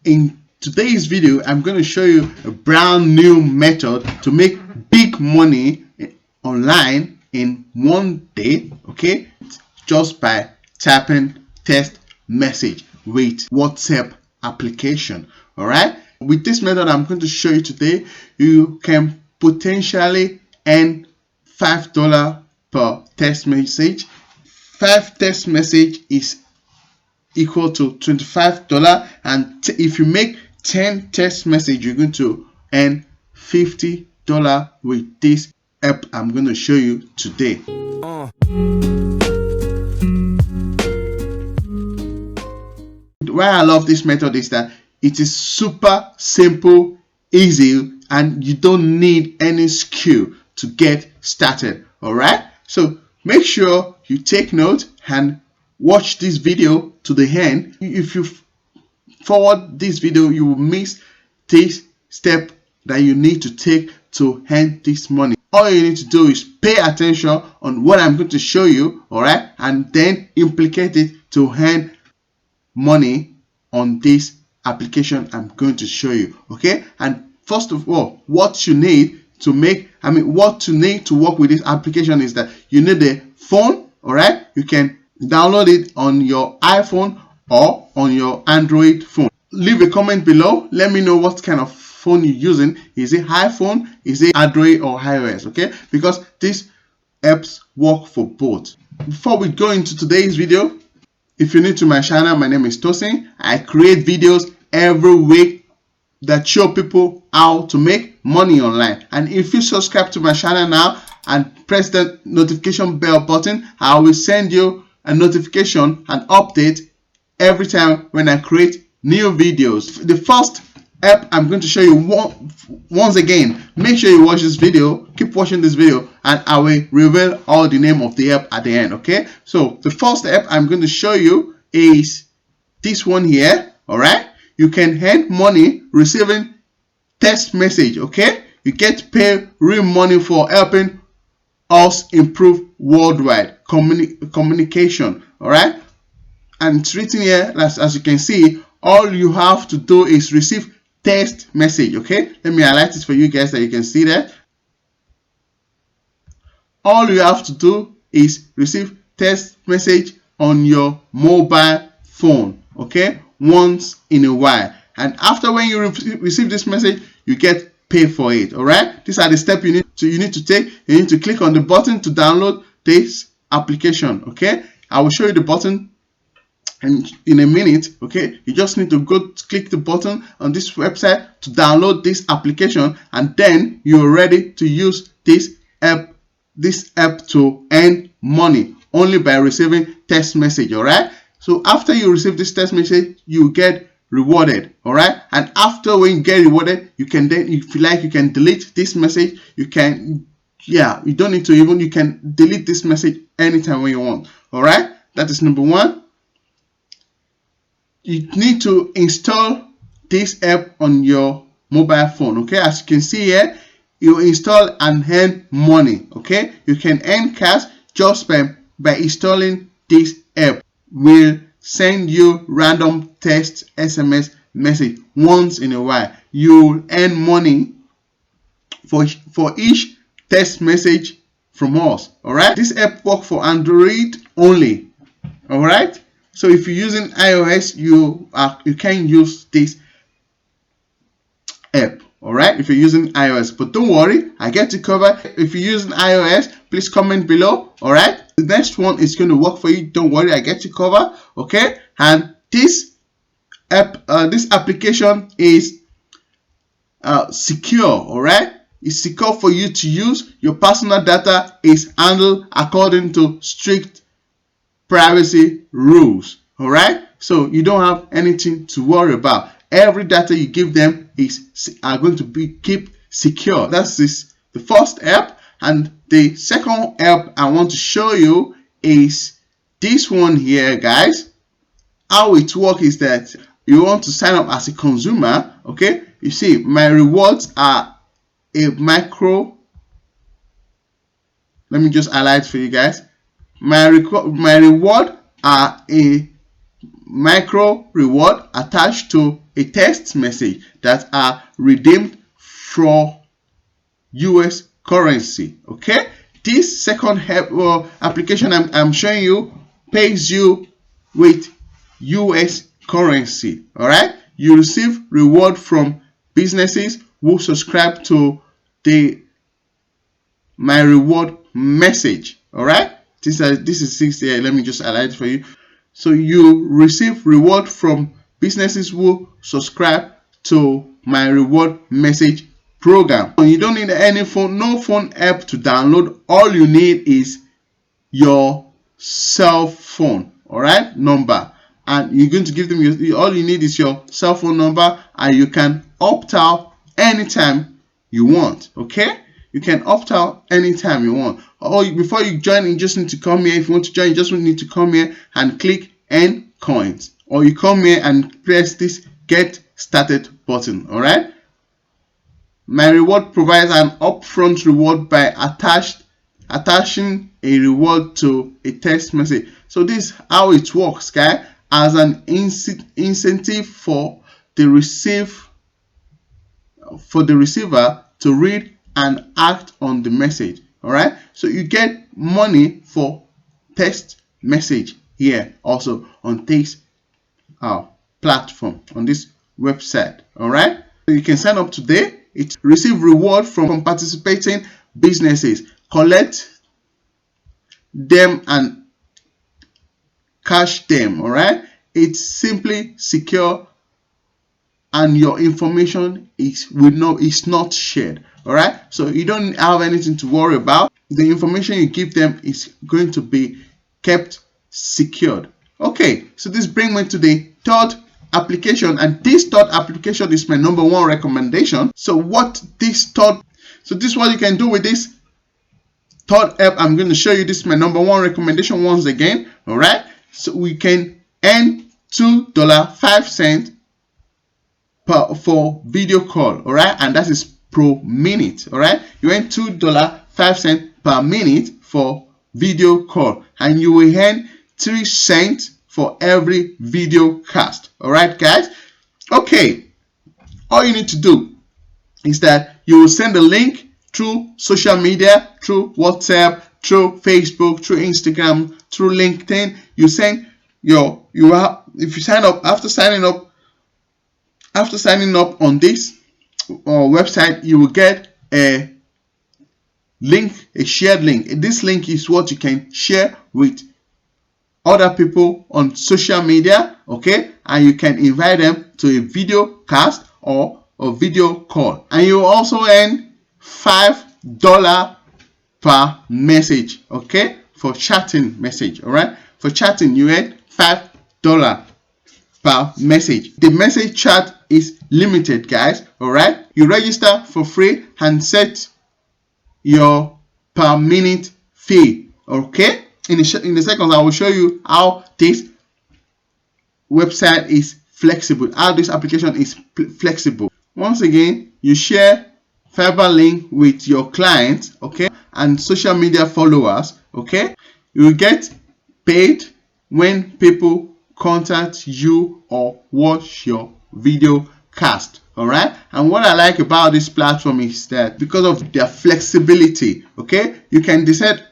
In today's video, I'm going to show you a brand new method to make big money online in one day, okay, just by typing text message with WhatsApp application. All right, with this method I'm going to show you today, you can potentially earn $5 per text message. 5 text message is equal to $25, and if you make 10 text message, you're going to earn $50 with this app I'm going to show you today. Why I love this method is that it is super simple, easy, and you don't need any skill to get started. All right, so make sure you take note and watch this video to the end. If you forward this video, you will miss this step that you need to take to earn this money. All you need to do is pay attention on what I'm going to show you, all right, and then implicate it to earn money on this application I'm going to show you. Okay, and first of all, what you need to work with this application is that you need a phone. All right, you can download it on your iPhone or on your Android phone. Leave a comment below. Let me know what kind of phone you're using. Is it iPhone, is it Android or iOS? Okay, because these apps work for both. Before we go into today's video, if you're new to my channel, my name is Tosin. I create videos every week that show people how to make money online. And if you subscribe to my channel now and press the notification bell button, I will send you a notification and update every time when I create new videos. The first app I'm going to show you once again, make sure you watch this video, keep watching this video, and I will reveal all the name of the app at the end. Okay, so the first app I'm going to show you is this one here. All right, you can earn money receiving text message. Okay, you get paid real money for helping us improve worldwide communication. All right, and it's written here as you can see, all you have to do is receive text message. Okay, let me highlight it for you guys that you can see that. All you have to do is receive text message on your mobile phone, okay, once in a while, and after when you receive this message, you get paid for it. All right, these are the steps you need to take. You need to click on the button to download this application. Okay, I will show you the button and in a minute. Okay, you just need to click the button on this website to download this application, and then you're ready to use this app to earn money only by receiving text message. All right, so after you receive this text message, you get rewarded. All right, and after when you get rewarded, you can then, if you like, you can delete this message. You can, yeah, you don't need to even, you can delete this message anytime when you want. All right, that is number one. You need to install this app on your mobile phone. Okay, as you can see here, you install and earn money. Okay, you can earn cash just by installing this app. Will send you random text SMS message once in a while. You earn money for each text message from us. All right, this app works for Android only. All right, so if you're using iOS, you can use this app. All right, if you're using iOS, but don't worry, I get you covered. If you're using iOS, please comment below. All right, the next one is going to work for you. Don't worry, I get you covered. Okay, and this app, this application is secure. All right, it's secure for you to use. Your personal data is handled according to strict privacy rules. All right, so you don't have anything to worry about. Every data you give them are going to be kept secure. That's the first app. And the second app I want to show you is this one here, guys. How it works is that you want to sign up as a consumer. Okay, you see my rewards are a micro. Let me just highlight for you guys. My reward are a micro reward attached to a text message that are redeemed for US currency. Okay, this second application I'm showing you pays you with US currency. All right, you receive reward from businesses who subscribe to the my reward message. All right, this is 6 here. Let me just highlight it for you. So you receive reward from businesses who subscribe to my reward message program. So you don't need any phone, no phone app to download. All you need is your cell phone, all right, number, and you're going to give them all you need is your cell phone number, and you can opt out anytime you want. Okay, you can opt out anytime you want. Or before you join, you just need to come here. If you want to join, you just need to come here and click Earn Coins, or you come here and press this Get Started button. All right, my reward provides an upfront reward by attaching a reward to a text message. So this is how it works, guys, as an incentive for the receiver to read and act on the message. All right, so you get money for text message here also on this platform, on this website. All right, so you can sign up today. It receive reward from participating businesses, collect them and cash them. All right, it's simply secure, and your information is not shared. All right, so you don't have anything to worry about. The information you give them is going to be kept secured. Okay, so this brings me to the third application, and this third application is my number one recommendation. So this is what you can do with this third app. I'm going to show you. This is my number one recommendation once again. All right, so we can earn $2.05 for video call. All right, and that is per minute. All right, you earn $2.05 per minute for video call, and you will earn 3 cents for every video cast. All right, guys. Okay, all you need to do is that you will send a link through social media, through WhatsApp, through Facebook, through Instagram, through LinkedIn. You send if you sign up, after signing up on this website, you will get a link, a shared link. This link is what you can share with other people on social media. Okay, and you can invite them to a video cast or a video call, and you also earn $5 per message. Okay, for chatting message. All right, for chatting you earn $5 per message. The message chat is limited, guys. All right, you register for free and set your per minute fee. Okay, in a second I will show you how this website is flexible, how this application is flexible. Once again, you share Fiverr link with your clients, okay, and social media followers. Okay, you will get paid when people contact you or watch your video cast. All right, and what I like about this platform is that because of their flexibility, okay, you can decide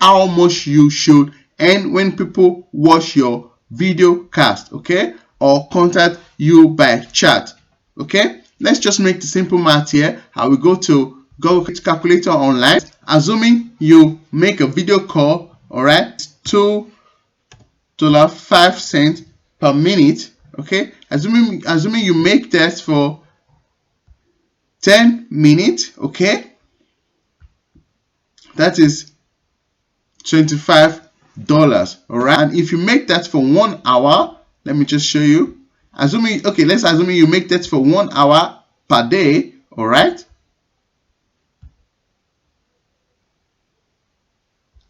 how much you should earn when people watch your video cast, okay, or contact you by chat. Okay, let's just make the simple math here. I will go to Google calculator online. Assuming you make a video call, all right, $2.05 per minute. Okay, assuming you make that for 10 minutes, okay, that is $25. All right, and if you make that for 1 hour, let me just show you. Let's assume you make that for 1 hour per day. All right,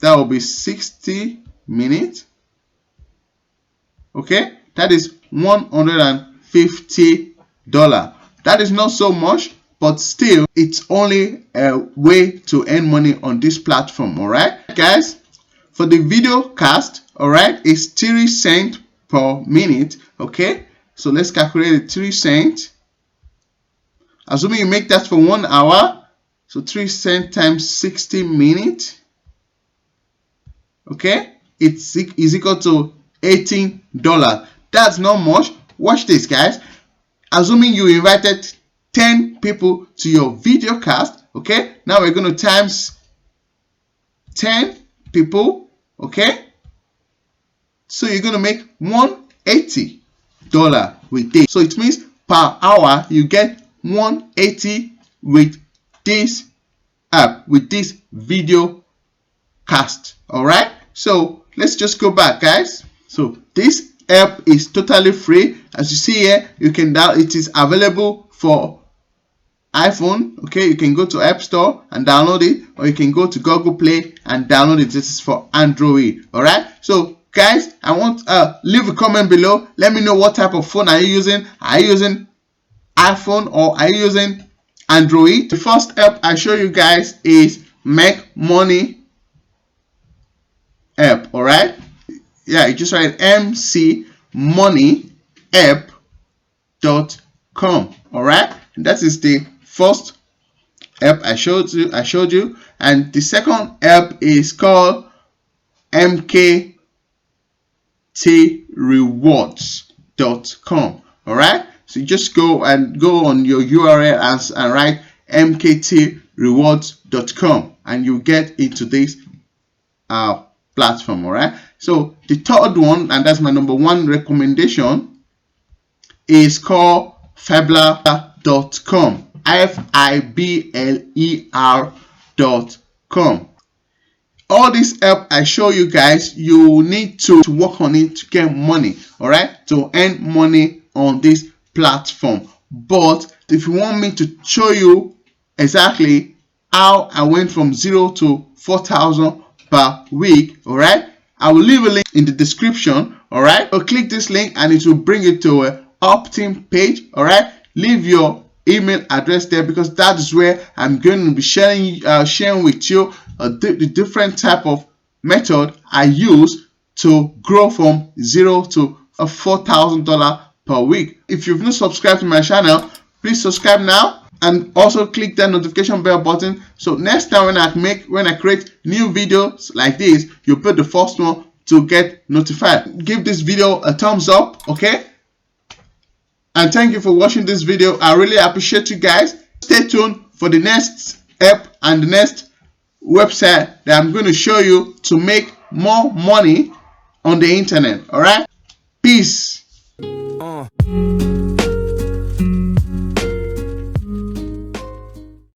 that will be 60 minutes. Okay, that is $150. That is not so much, but still it's only a way to earn money on this platform. All right, guys, for the video cast, all right, it's 3 cents per minute. Okay, so let's calculate it. 3 cents, assuming you make that for 1 hour, so 3 cents times 60 minutes. Okay, it's equal to $18. That's not much. Watch this, guys. Assuming you invited 10 people to your video cast. Okay, now we're going to times 10 people. Okay, so you're going to make $180 with this. So it means per hour you get $180 with this app, with this video cast. All right, so let's just go back, guys. So this app is totally free. As you see here, you can download. It is available for iPhone. Okay, you can go to App Store and download it, or you can go to Google Play and download it. This is for Android. All right, so guys, I want leave a comment below. Let me know what type of phone are you using. Are you using iPhone or are you using Android? The first app I show you guys is Make Money app. All right, yeah, you just write mcmoneyapp.com. all right, and that is the first app I showed you. And the second app is called mktrewards.com. all right, so you just go on your URL and write mktrewards.com, and you get into this platform. All right, so the third one, and that's my number one recommendation, is called Fibler.com. Fibler.com. All this app I show you guys, you need to work on it to get money. All right, to earn money on this platform. But if you want me to show you exactly how I went from 0 to 4,000 per week, all right, I will leave a link in the description. All right, so click this link and it will bring you to a opt-in page. All right, leave your email address there, because that is where I'm going to be sharing with you the different type of method I use to grow from 0 to $4,000 per week. If you've not subscribed to my channel, please subscribe now, and also click that notification bell button, so next time when I create new videos like this, you'll be the first one to get notified. Give this video a thumbs up. Okay, and thank you for watching this video. I really appreciate you guys. Stay tuned for the next app and the next website that I'm going to show you to make more money on the internet. All right, peace.